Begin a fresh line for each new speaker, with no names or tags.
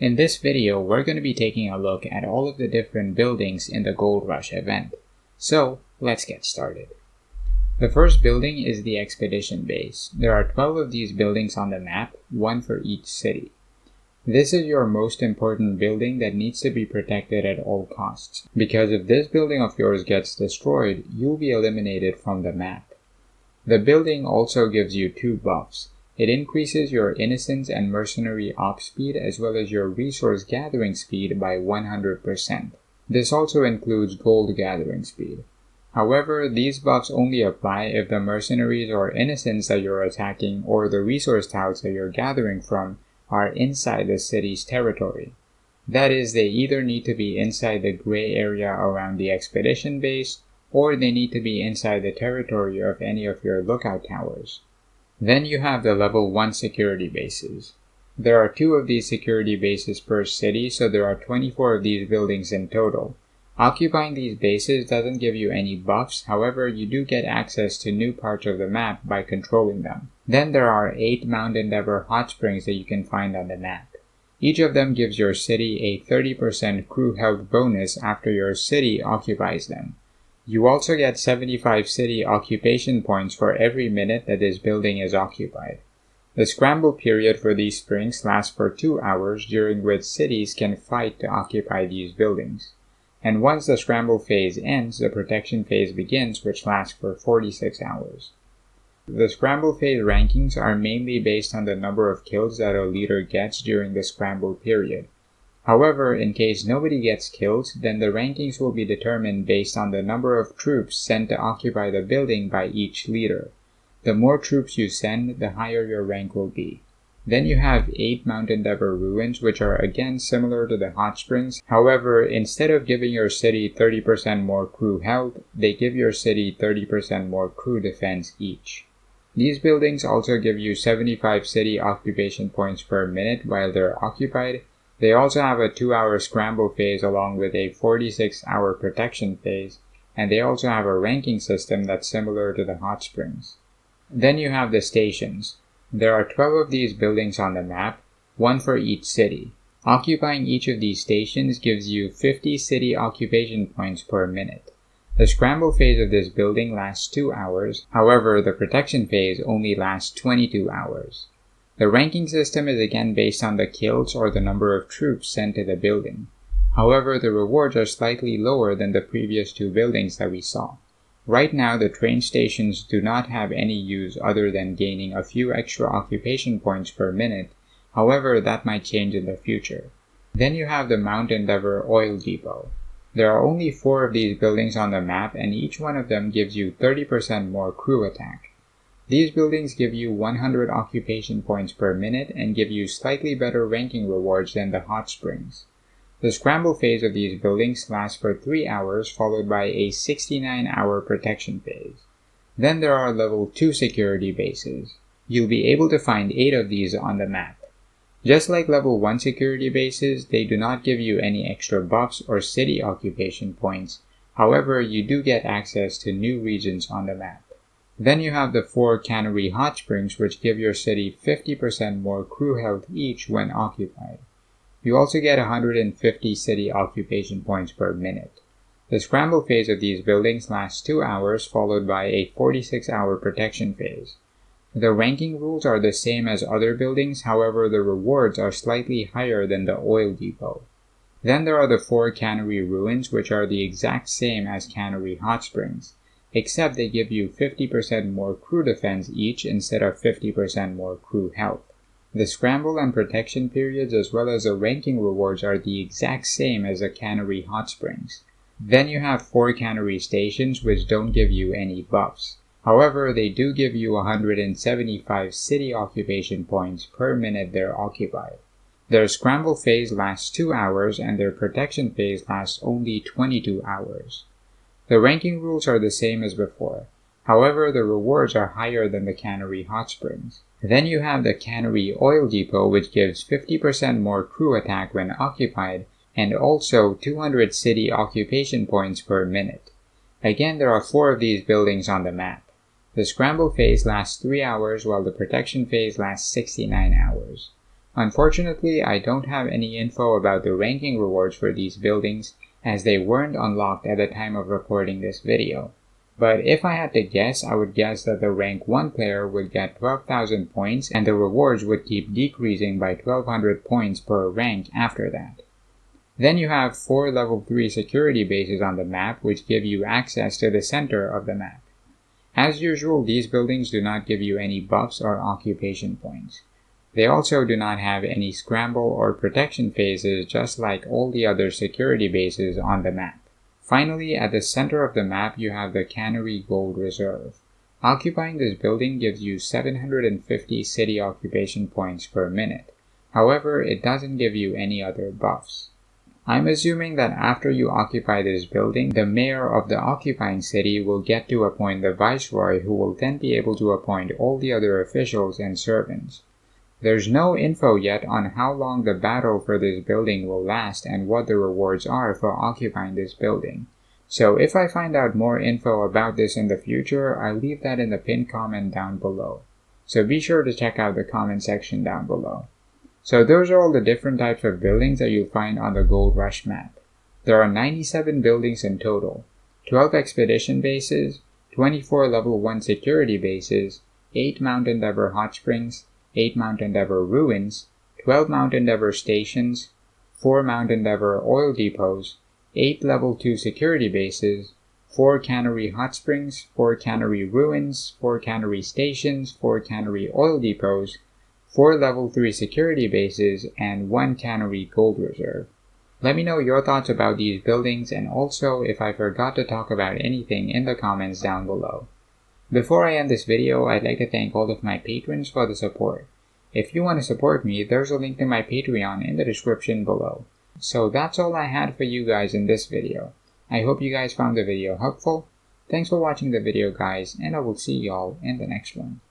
In this video, we're going to be taking a look at all of the different buildings in the Gold Rush event. So, let's get started. The first building is the Expedition Base. There are 12 of these buildings on the map, one for each city. This is your most important building that needs to be protected at all costs, because if this building of yours gets destroyed, you'll be eliminated from the map. The building also gives you 2 buffs. It increases your Innocence and Mercenary Ops Speed as well as your Resource Gathering Speed by 100%. This also includes Gold Gathering Speed. However, these buffs only apply if the Mercenaries or Innocents that you're attacking or the resource tiles that you're gathering from are inside the city's territory. That is, they either need to be inside the gray area around the expedition base, or they need to be inside the territory of any of your lookout towers. Then you have the level 1 security bases. There are 2 of these security bases per city, so there are 24 of these buildings in total. Occupying these bases doesn't give you any buffs, however you do get access to new parts of the map by controlling them. Then there are 8 Mount Endeavour hot springs that you can find on the map. Each of them gives your city a 30% crew health bonus after your city occupies them. You also get 75 city occupation points for every minute that this building is occupied. The scramble period for these springs lasts for 2 hours, during which cities can fight to occupy these buildings. And once the scramble phase ends, the protection phase begins, which lasts for 46 hours. The scramble phase rankings are mainly based on the number of kills that a leader gets during the scramble period. However, in case nobody gets killed, then the rankings will be determined based on the number of troops sent to occupy the building by each leader. The more troops you send, the higher your rank will be. Then you have 8 Mount Endeavour ruins, which are again similar to the hot springs. However, instead of giving your city 30% more crew health, they give your city 30% more crew defense each. These buildings also give you 75 city occupation points per minute while they're occupied. They also have a 2-hour scramble phase along with a 46-hour protection phase, and they also have a ranking system that's similar to the hot springs. Then you have the stations. There are 12 of these buildings on the map, one for each city. Occupying each of these stations gives you 50 city occupation points per minute. The scramble phase of this building lasts 2 hours, however the protection phase only lasts 22 hours. The ranking system is again based on the kills or the number of troops sent to the building. However, the rewards are slightly lower than the previous 2 buildings that we saw. Right now, the train stations do not have any use other than gaining a few extra occupation points per minute. However, that might change in the future. Then you have the Mount Endeavour Oil Depot. There are only 4 of these buildings on the map, and each one of them gives you 30% more crew attack. These buildings give you 100 occupation points per minute and give you slightly better ranking rewards than the hot springs. The scramble phase of these buildings lasts for 3 hours, followed by a 69-hour protection phase. Then there are level 2 security bases. You'll be able to find 8 of these on the map. Just like level 1 security bases, they do not give you any extra buffs or city occupation points. However, you do get access to new regions on the map. Then you have the 4 Cannery hot springs, which give your city 50% more crew health each when occupied. You also get 150 city occupation points per minute. The scramble phase of these buildings lasts 2 hours, followed by a 46-hour protection phase. The ranking rules are the same as other buildings, however the rewards are slightly higher than the oil depot. Then there are the 4 Cannery ruins, which are the exact same as Cannery hot springs, except they give you 50% more crew defense each instead of 50% more crew health. The scramble and protection periods as well as the ranking rewards are the exact same as the Cannery hot springs. Then you have 4 Cannery stations, which don't give you any buffs. However, they do give you 175 city occupation points per minute they're occupied. Their scramble phase lasts 2 hours and their protection phase lasts only 22 hours. The ranking rules are the same as before. However, the rewards are higher than the Cannery hot springs. Then you have the Cannery Oil Depot, which gives 50% more crew attack when occupied, and also 200 city occupation points per minute. Again, there are 4 of these buildings on the map. The scramble phase lasts 3 hours while the protection phase lasts 69 hours. Unfortunately, I don't have any info about the ranking rewards for these buildings, as they weren't unlocked at the time of recording this video. But if I had to guess, I would guess that the rank 1 player would get 12,000 points and the rewards would keep decreasing by 1200 points per rank after that. Then you have 4 level 3 security bases on the map which give you access to the center of the map. As usual, these buildings do not give you any buffs or occupation points. They also do not have any scramble or protection phases, just like all the other security bases on the map. Finally, at the center of the map you have the Cannery Gold Reserve. Occupying this building gives you 750 city occupation points per minute. However, it doesn't give you any other buffs. I'm assuming that after you occupy this building, the mayor of the occupying city will get to appoint the viceroy, who will then be able to appoint all the other officials and servants. There's no info yet on how long the battle for this building will last and what the rewards are for occupying this building. So if I find out more info about this in the future, I'll leave that in the pinned comment down below. So be sure to check out the comment section down below. So those are all the different types of buildings that you'll find on the Gold Rush map. There are 97 buildings in total, 12 expedition bases, 24 level 1 security bases, 8 Mount Endeavour hot springs, 8 Mount Endeavour ruins, 12 Mount Endeavour stations, 4 Mount Endeavour oil depots, 8 level 2 security bases, 4 Cannery hot springs, 4 Cannery ruins, 4 Cannery stations, 4 Cannery oil depots, 4 level 3 security bases, and 1 Cannery gold reserve. Let me know your thoughts about these buildings, and also if I forgot to talk about anything in the comments down below. Before I end this video, I'd like to thank all of my patrons for the support. If you want to support me, there's a link to my Patreon in the description below. So that's all I had for you guys in this video. I hope you guys found the video helpful. Thanks for watching the video guys, and I will see y'all in the next one.